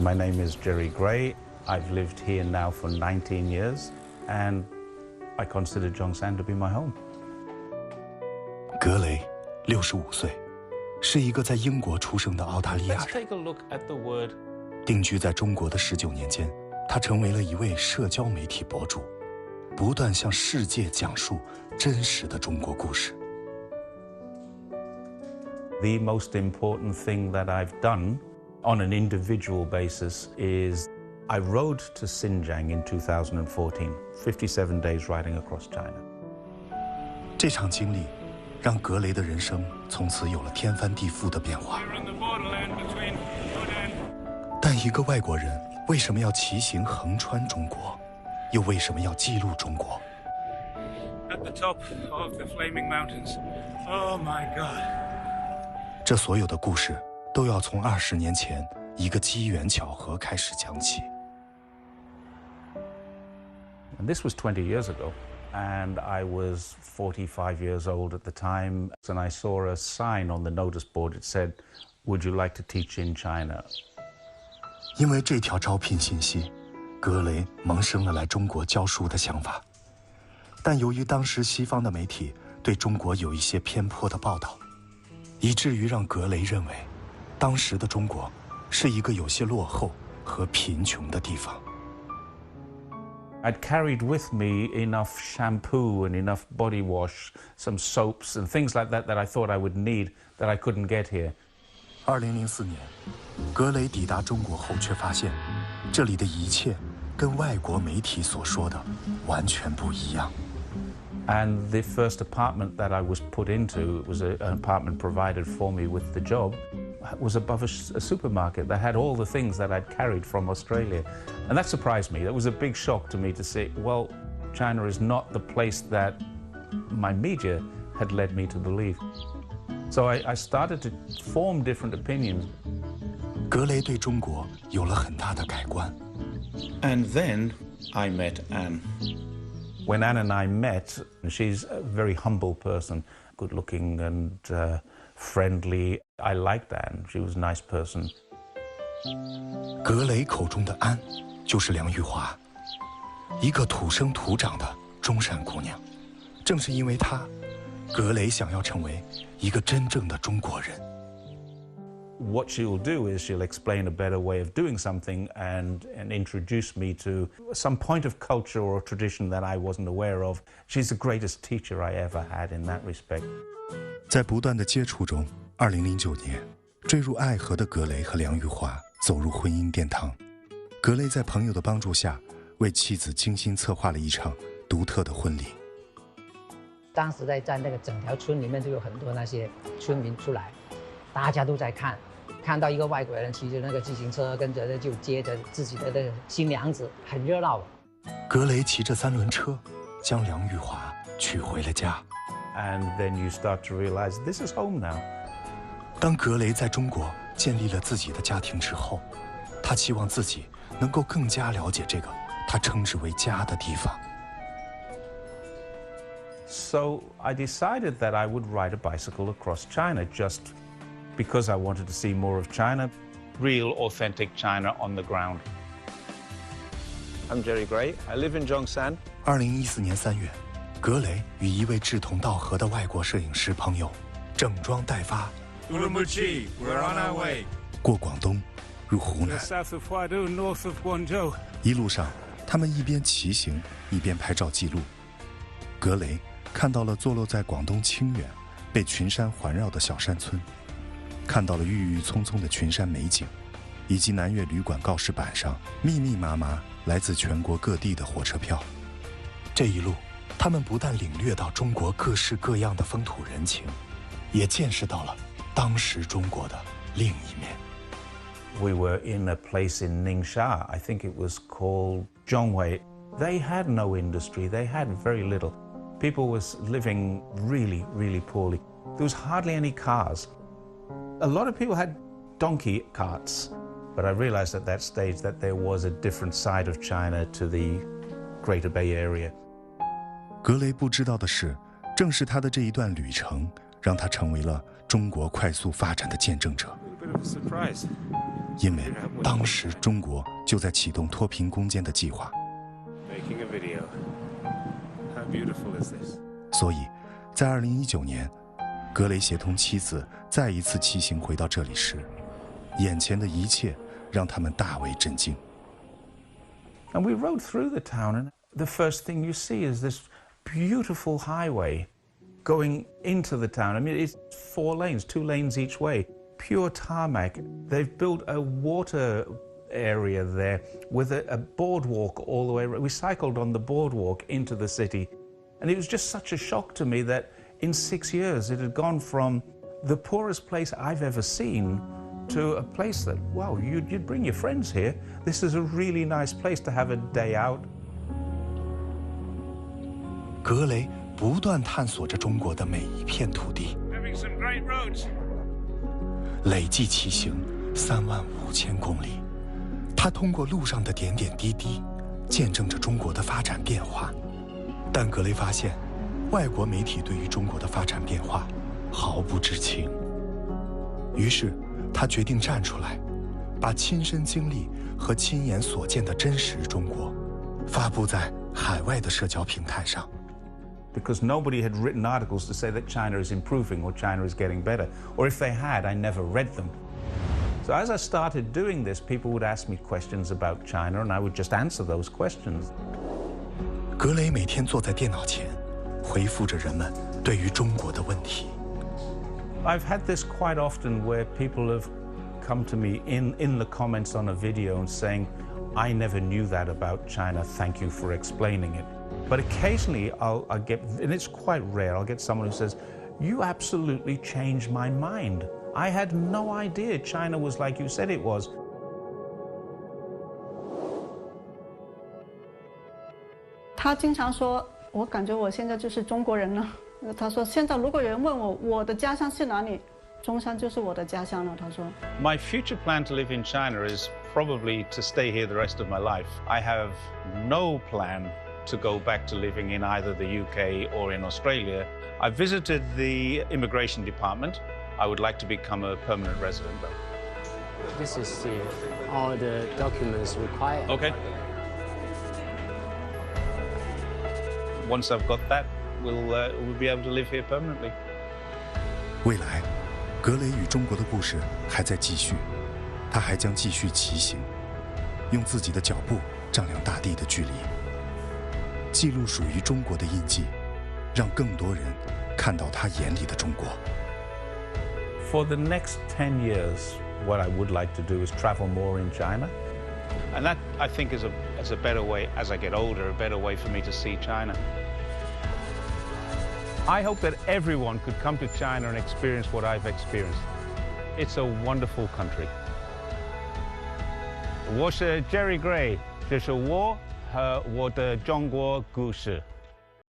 My name is Jerry Gray. I've lived here now for 19 years, and I consider Zhongshan to be my home. 格雷65岁，是一个在英国出生的澳大利亚 Let's 人。 take a look at the word. 定居在中国的19年间，他成为了一位社交媒体博主，不断向世界讲述真实的中国故事。 The most important thing that I've done on an individual basis is I rode to Xinjiang in 2014, 57 days riding across China. 这场经历让格雷的人生从此有了天翻地覆的变化。但一个外国人为什么要骑行横穿中国，又为什么要记录中国？ At the top of the Flaming Mountains. Oh my God. 这所有的故事都要从20年前一个机缘巧合开始讲起。 And this was 20 years ago, and I was 45 years old at the time, and I saw a sign on the notice board. It said, "Would you like to teach in China?" 因为这条招聘信息，格雷萌生了来中国教书的想法。但由于当时西方的媒体对中国有一些偏颇的报道，以至于让格雷认为，当时的中国是一个有些落后和贫穷的地方。 I'd carried with me enough shampoo and enough body wash, some soaps and things like that that I thought I would need that I couldn't get here. 2004年，格雷抵达中国后，却发现这里的一切跟外国媒体所说的完全不一样。 And the first apartment that I was put into, it was an apartment provided for me with the job, was above a supermarket that had all the things that I'd carried from Australia. And that surprised me. That was a big shock to me to say, well, China is not the place that my media had led me to believe. So I started to form different opinions. 格雷对中国有了很大的改观。 And then I met Anne. When Anne and I met, she's a very humble person, good looking and friendly. I liked Anne. She was a nice person. 格雷口中的安，就是梁玉华，一个土生土长的中山姑娘。正是因为她，格雷想要成为一个真正的中国人。 What she'll do is she'll explain a better way of doing something and introduce me to some point of culture or tradition that I wasn't aware of. She's the greatest teacher I ever had in that respect. 在不断的接触中，2009年，坠入爱河的格雷和梁玉华走入婚姻殿堂。格雷在朋友的帮助下，为妻子精心策划了一场独特的婚礼。当时在那个整条村里面就有很多那些村民出来，大家都在看。 看到一个外国人骑着那个自行车，跟着就接着自己的那个新娘子，很热闹。格雷骑着3轮车，将梁玉华娶回了家。And then you start to realize this is home now. 当格雷在中国建立了自己的家庭之后，他期望自己能够更加了解这个他称之为家的地方。 So I decided that I would ride a bicycle across China just because I wanted to see more of China, real, authentic China on the ground. I'm Jerry Gray. I live in Zhongshan. 2014年3月，格雷与一位志同道合的外国摄影师朋友整装待发， Urumqi, we're on our way. 过广东，入湖 To 南。 the south of Huadu, north of Guangzhou. 一路上，他们一边骑行，一边拍照记录。格雷看到了坐落在广东清远、被群山环绕的小山村。 看到了郁郁葱葱的群山美景，以及南粤旅馆告示板上密密麻麻来自全国各地的火车票。这一路，他们不但领略到中国各式各样的风土人情，也见识到了当时中国的另一面。 We were in a place in Ningxia. I think it was called Zhonghui. They had no industry. They had very little. People was living really, really poorly. There was hardly any cars. A lot of people had donkey carts, but I realized at that stage that there was a different side of China to the Greater Bay Area. 格雷不知道的是，正是他的这一段旅程，让他成为了中国快速发展的见证者。 A bit of a surprise. 因为当时中国就在启动脱贫攻坚的计划。Making a video. How beautiful is this? 所以，在2019年，格雷协同妻子再一次骑行回到这里时，眼前的一切让他们大为震惊。And we rode through the town, and the first thing you see is this beautiful highway going into the town. I mean, it's 4 lanes, 2 lanes each way, pure tarmac. They've built a water area there with a boardwalk all the way around. We cycled on the boardwalk into the city, and it was just such a shock to me that in 6 years it had gone from the poorest place I've ever seen to a place that, wow, you'd bring your friends here. This is a really nice place to have a day out. 格雷不断探索着中国的每一片土地， Having some great roads. 累计骑行35000公里。他通过路上的点点滴滴，见证着中国的发展变化。但格雷发现，外国媒体对于中国的发展变化毫不知情。于是，他决定站出来，把亲身经历和亲眼所见的真实中国发布在海外的社交平台上。Because nobody had written articles to say that China is improving or China is getting better. Or if they had, I never read them. So as I started doing this, people would ask me questions about China, and I would just answer those questions. 格雷每天坐在电脑前，回复着人们对于中国的问题。I've had this quite often where people have come to me in the comments on a video and saying, I never knew that about China, thank you for explaining it. But occasionally I'll get, and it's quite rare, I'll get someone who says, you absolutely changed my mind. I had no idea China was like you said it was. 他经常说，我感觉我现在就是中国人了。他说，现在如果有人问我的家乡是哪里，中山就是我的家乡了。他说 My future plan to live in China is probably to stay here the rest of my life. I have no plan to go back to living in either the UK or in Australia. I visited the immigration department. I would like to become a permanent resident though. This is all the documents required. Okay. Once I've got that, we'll be able to live here permanently. 未来，格雷与中国的故事还在继续，他还将继续骑行，用自己的脚步丈量大地的距离，记录属于中国的印记，让更多人看到他眼里的中国。For the next 10 years, what I would like to do is travel more in China. And that, I think, is a better way, as I get older, a better way for me to see China. I hope that everyone could come to China and experience what I've experienced. It's a wonderful country. 我是 Jerry Gray, 这是我和我的中国故事。